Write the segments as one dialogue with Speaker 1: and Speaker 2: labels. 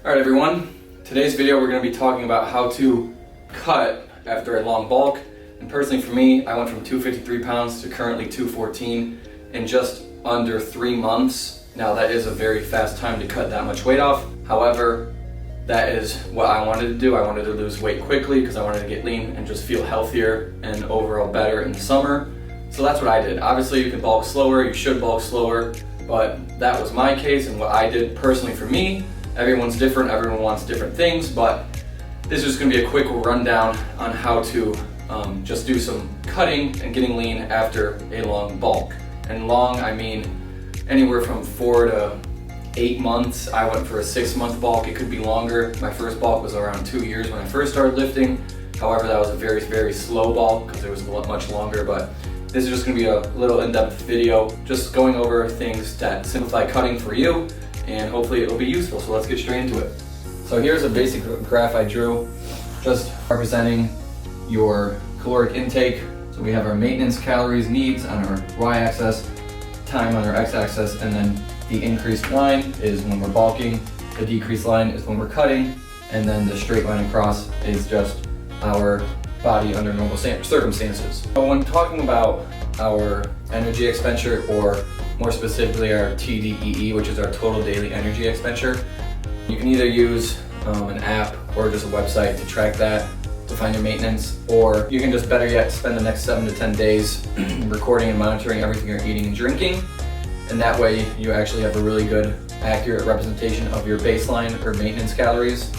Speaker 1: Alright everyone, today's video we're going to be talking about how to cut after a long bulk. And personally for me, I went from 253 pounds to currently 214 in just under 3 months. Now that is a very fast time to cut that much weight off. However, that is what I wanted to do. I wanted to lose weight quickly because I wanted to get lean and just feel healthier and overall better in the summer. So that's what I did. Obviously you can bulk slower, you should bulk slower, but that was my case and what I did personally for me. Everyone's different, everyone wants different things, but this is just gonna be a quick rundown on how to just do some cutting and getting lean after a long bulk. And long, I mean anywhere from 4 to 8 months. I went for a 6-month bulk, it could be longer. My first bulk was around 2 years when I first started lifting. However, that was a very, very slow bulk because it was much longer, but this is just gonna be a little in-depth video, just going over things that simplify cutting for you, and hopefully it'll be useful, so let's get straight into it. So here's a basic graph I drew, just representing your caloric intake. So we have our maintenance calories needs on our y-axis, time on our x-axis, and then the increased line is when we're bulking, the decreased line is when we're cutting, and then the straight line across is just our body under normal circumstances. So when talking about our energy expenditure, or more specifically our TDEE, which is our total daily energy expenditure, you can either use an app or just a website to track that, to find your maintenance, or you can just, better yet, spend the next 7 to 10 days recording and monitoring everything you're eating and drinking, and that way you actually have a really good, accurate representation of your baseline or maintenance calories,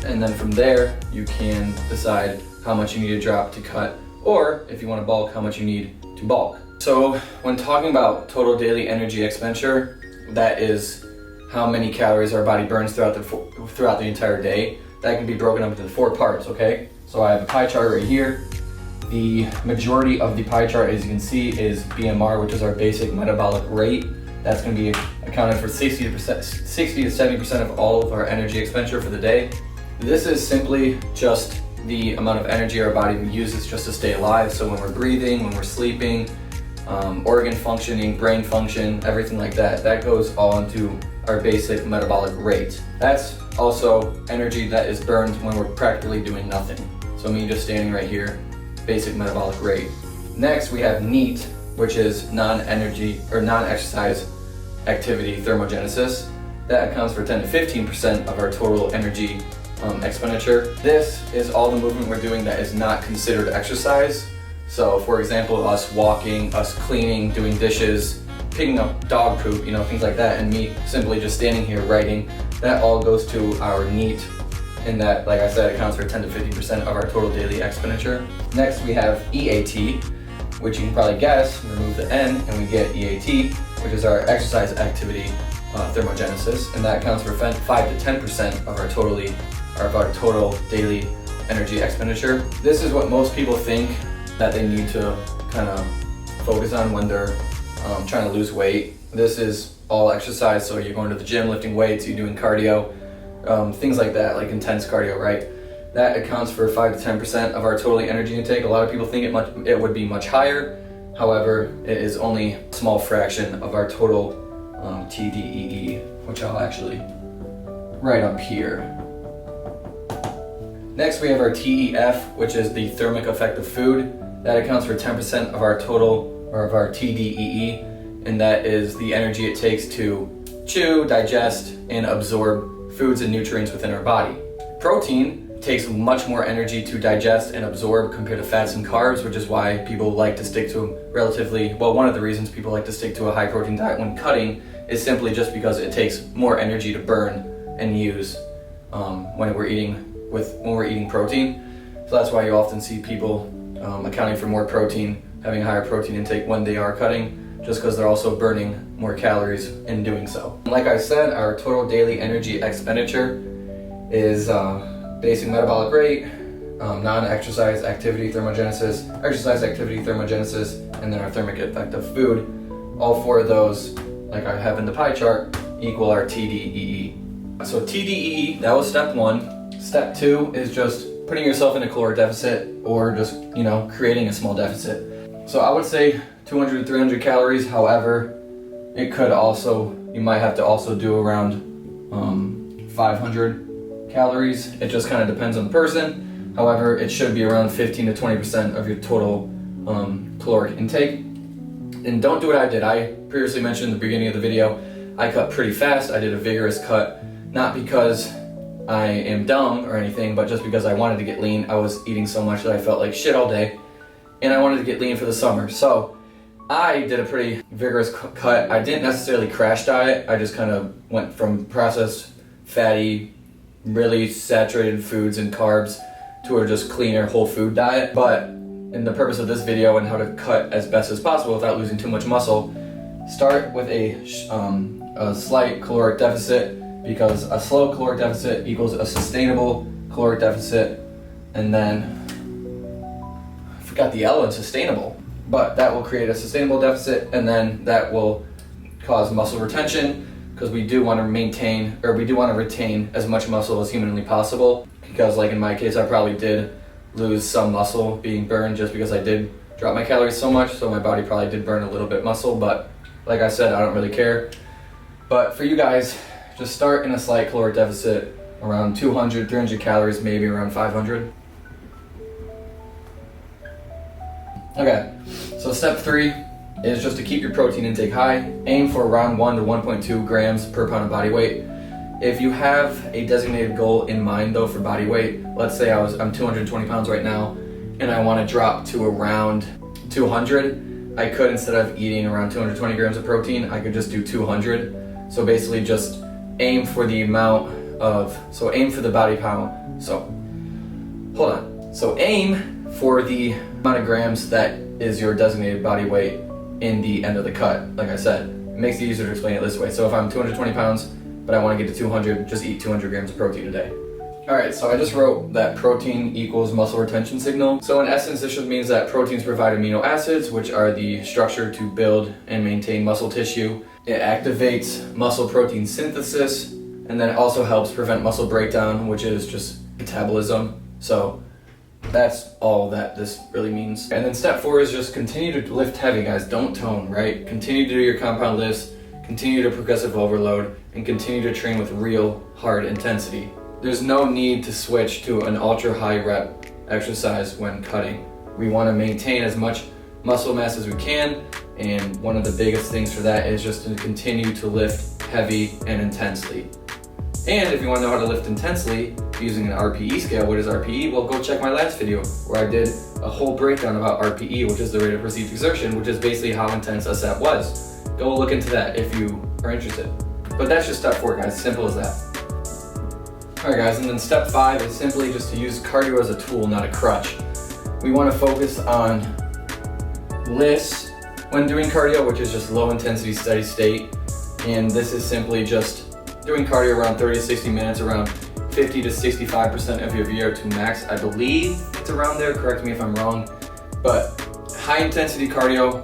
Speaker 1: and then from there you can decide how much you need to drop to cut, or if you want to bulk, how much you need to bulk. So when talking about total daily energy expenditure, that is how many calories our body burns throughout the entire day. That can be broken up into 4 parts, okay? So I have a pie chart right here. The majority of the pie chart, as you can see, is BMR, which is our basic metabolic rate. That's going to be accounted for 60 to 70% of all of our energy expenditure for the day. This is simply just the amount of energy our body uses just to stay alive. So when we're breathing, when we're sleeping, organ functioning, brain function, everything like that, that goes all into our basic metabolic rate. That's also energy that is burned when we're practically doing nothing. So me just standing right here, basic metabolic rate. Next we have NEAT, which is non-energy or non-exercise activity thermogenesis. That accounts for 10 to 15% of our total energy expenditure. This is all the movement we're doing that is not considered exercise. So for example, us walking, us cleaning, doing dishes, picking up dog poop, things like that, and me simply just standing here writing, that all goes to our NEAT, and that, like I said, accounts for 10 to 50% of our total daily expenditure. Next we have EAT, which you can probably guess, remove the N and we get EAT, which is our exercise activity thermogenesis, and that accounts for 5 to 10% of our total daily energy expenditure. This is what most people think that they need to kind of focus on when they're trying to lose weight. This is all exercise, so you're going to the gym, lifting weights, you're doing cardio, things like that, like intense cardio, right? That accounts for 5 to 10% of our total energy intake. A lot of people think it would be much higher. However, it is only a small fraction of our total TDEE, which I'll actually write up here. Next we have our TEF, which is the thermic effect of food. That accounts for 10% of our total, or of our TDEE, and that is the energy it takes to chew, digest, and absorb foods and nutrients within our body. Protein takes much more energy to digest and absorb compared to fats and carbs, which is why people like to stick to one of the reasons people like to stick to a high protein diet when cutting is simply just because it takes more energy to burn and use when we're eating protein. So that's why you often see people accounting for more protein, having a higher protein intake when they are cutting, just because they're also burning more calories in doing so. Like I said, our total daily energy expenditure is basic metabolic rate, non-exercise activity thermogenesis, exercise activity thermogenesis, and then our thermic effect of food. All 4 of those, like I have in the pie chart, equal our TDEE. So TDEE, that was step 1. Step 2 is just putting yourself in a caloric deficit, or just, creating a small deficit. So I would say 200 to 300 calories. However, you might have to also do around 500 calories. It just kind of depends on the person. However, it should be around 15 to 20% of your total caloric intake. And don't do what I did. I previously mentioned in the beginning of the video, I cut pretty fast. I did a vigorous cut, not because I am dumb or anything, but just because I wanted to get lean. I was eating so much that I felt like shit all day, and I wanted to get lean for the summer. So I did a pretty vigorous cut. I didn't necessarily crash diet. I just kind of went from processed, fatty, really saturated foods and carbs to a just cleaner whole food diet. But in the purpose of this video and how to cut as best as possible without losing too much muscle, start with a slight caloric deficit, because a slow caloric deficit equals a sustainable caloric deficit. And then, I forgot the L in sustainable, but that will create a sustainable deficit, and then that will cause muscle retention, because we do want to maintain, or we do want to retain as much muscle as humanly possible. Because like in my case, I probably did lose some muscle being burned just because I did drop my calories so much, so my body probably did burn a little bit muscle, but like I said, I don't really care. But for you guys, just start in a slight caloric deficit, around 200, 300 calories, maybe around 500. Okay, so step 3 is just to keep your protein intake high. Aim for around 1 to 1.2 grams per pound of body weight. If you have a designated goal in mind though for body weight, let's say I'm 220 pounds right now and I want to drop to around 200, I could, instead of eating around 220 grams of protein, I could just do 200. So basically just aim for the amount of, so aim for the body pound. So hold on. So aim for the amount of grams that is your designated body weight in the end of the cut. Like I said, it makes it easier to explain it this way. So if I'm 220 pounds, but I want to get to 200, just eat 200 grams of protein a day. All right, so I just wrote that protein equals muscle retention signal. So in essence, this just means that proteins provide amino acids, which are the structure to build and maintain muscle tissue. It activates muscle protein synthesis, and then it also helps prevent muscle breakdown, which is just metabolism. So that's all that this really means. And then step 4 is just continue to lift heavy, guys. Don't tone, right? Continue to do your compound lifts, continue to progressive overload, and continue to train with real hard intensity. There's no need to switch to an ultra high rep exercise when cutting. We want to maintain as much muscle mass as we can, and one of the biggest things for that is just to continue to lift heavy and intensely. And if you want to know how to lift intensely using an RPE scale, what is RPE? Well, go check my last video where I did a whole breakdown about RPE, which is the rate of perceived exertion, which is basically how intense a set was. Go look into that if you are interested. But that's just step 4, guys, simple as that. Alright guys, and then step 5 is simply just to use cardio as a tool, not a crutch. We want to focus on lifts when doing cardio, which is just low intensity, steady state. And this is simply just doing cardio around 30 to 60 minutes, around 50 to 65% of your VO2 max. I believe it's around there, correct me if I'm wrong. But high intensity cardio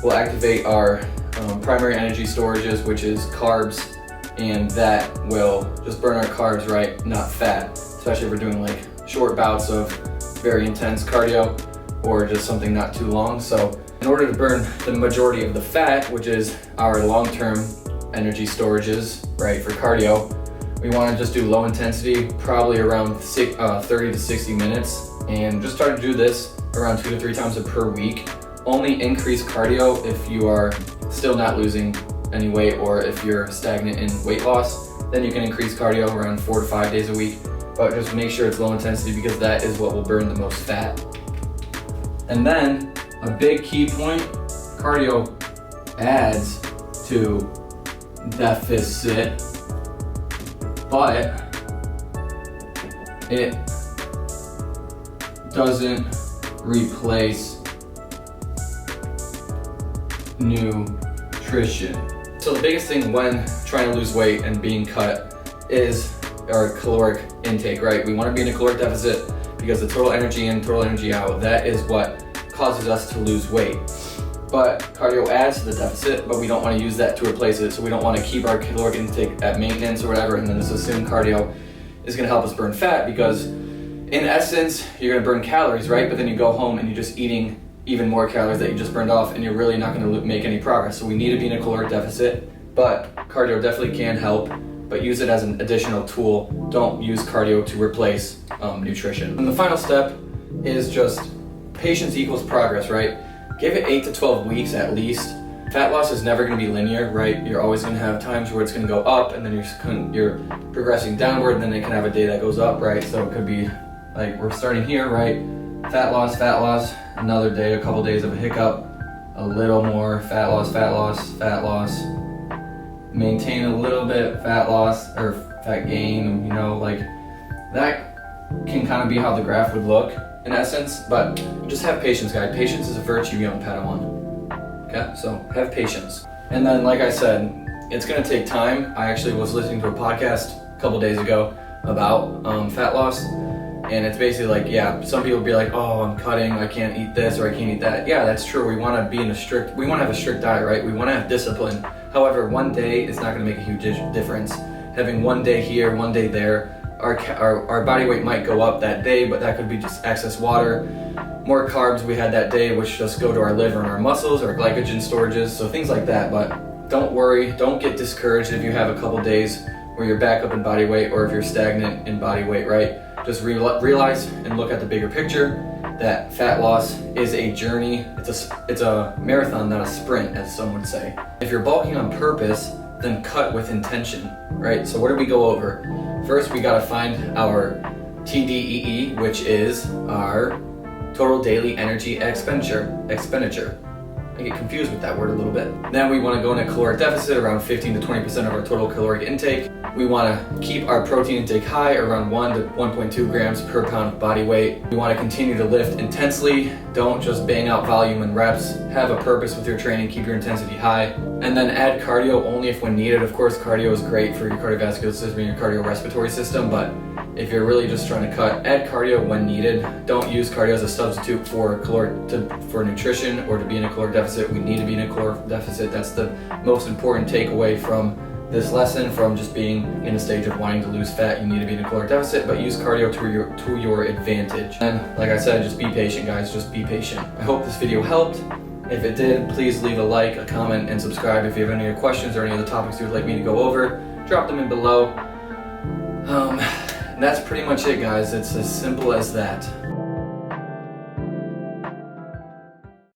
Speaker 1: will activate our primary energy storages, which is carbs, and that will just burn our carbs, right, not fat, especially if we're doing like short bouts of very intense cardio or just something not too long. So in order to burn the majority of the fat, which is our long-term energy storages, right, for cardio, we want to just do low intensity, probably around 30 to 60 minutes, and just try to do this around 2 to 3 times per week. Only increase cardio if you are still not losing any weight, or if you're stagnant in weight loss, then you can increase cardio around 4 to 5 days a week. But just make sure it's low intensity, because that is what will burn the most fat. And then a big key point, cardio adds to deficit, but it doesn't replace nutrition. So the biggest thing when trying to lose weight and being cut is our caloric intake, right? We want to be in a caloric deficit because the total energy in, total energy out, that is what causes us to lose weight. But cardio adds to the deficit, but we don't want to use that to replace it. So we don't want to keep our caloric intake at maintenance or whatever, and then just assume cardio is going to help us burn fat, because in essence, you're going to burn calories, right? But then you go home and you're just eating even more calories that you just burned off, and you're really not going to make any progress. So we need to be in a caloric deficit, but cardio definitely can help but use it as an additional tool. Don't use cardio to replace nutrition. And the final step is just patience equals progress, right? Give it 8 to 12 weeks at least. Fat loss is never going to be linear, right? You're always going to have times where it's going to go up, and then you're progressing downward, and then it can have a day that goes up, right? So it could be like we're starting here, right? Fat loss, another day, a couple days of a hiccup, a little more fat loss, maintain a little bit fat loss or fat gain, you know, like that can kind of be how the graph would look in essence, but just have patience, guys. Patience is a virtue, you don't Padawan. Okay, so have patience. And then, like I said, it's gonna take time. I actually was listening to a podcast a couple days ago about fat loss, and it's basically like, yeah, some people be like, oh, I'm cutting, I can't eat this or I can't eat that. Yeah, that's true. We wanna have a strict diet, right? We wanna have discipline. However, one day is not gonna make a huge difference. Having one day here, one day there, our body weight might go up that day, but that could be just excess water. More carbs we had that day, which just go to our liver and our muscles, our glycogen storages, so things like that. But don't worry, don't get discouraged if you have a couple days where you're back up in body weight or if you're stagnant in body weight, right? Just realize and look at the bigger picture that fat loss is a journey. It's a marathon, not a sprint, as some would say. If you're bulking on purpose, then cut with intention, right? So what did we go over? First, we gotta find our TDEE, which is our total daily energy expenditure. I get confused with that word a little bit. Then we want to go into caloric deficit, around 15 to 20% of our total caloric intake. We want to keep our protein intake high, around 1 to 1.2 grams per pound of body weight. We want to continue to lift intensely. Don't just bang out volume and reps. Have a purpose with your training, keep your intensity high. And then add cardio only if when needed. Of course, cardio is great for your cardiovascular system and your cardiorespiratory system, but if you're really just trying to cut, add cardio when needed. Don't use cardio as a substitute for nutrition or to be in a caloric deficit. We need to be in a caloric deficit. That's the most important takeaway from this lesson, from just being in a stage of wanting to lose fat. You need to be in a caloric deficit, but use cardio to your advantage. And like I said, just be patient, guys. Just be patient. I hope this video helped. If it did, please leave a like, a comment, and subscribe. If you have any other questions or any other topics you would like me to go over, drop them in below. And that's pretty much it, guys. It's as simple as that.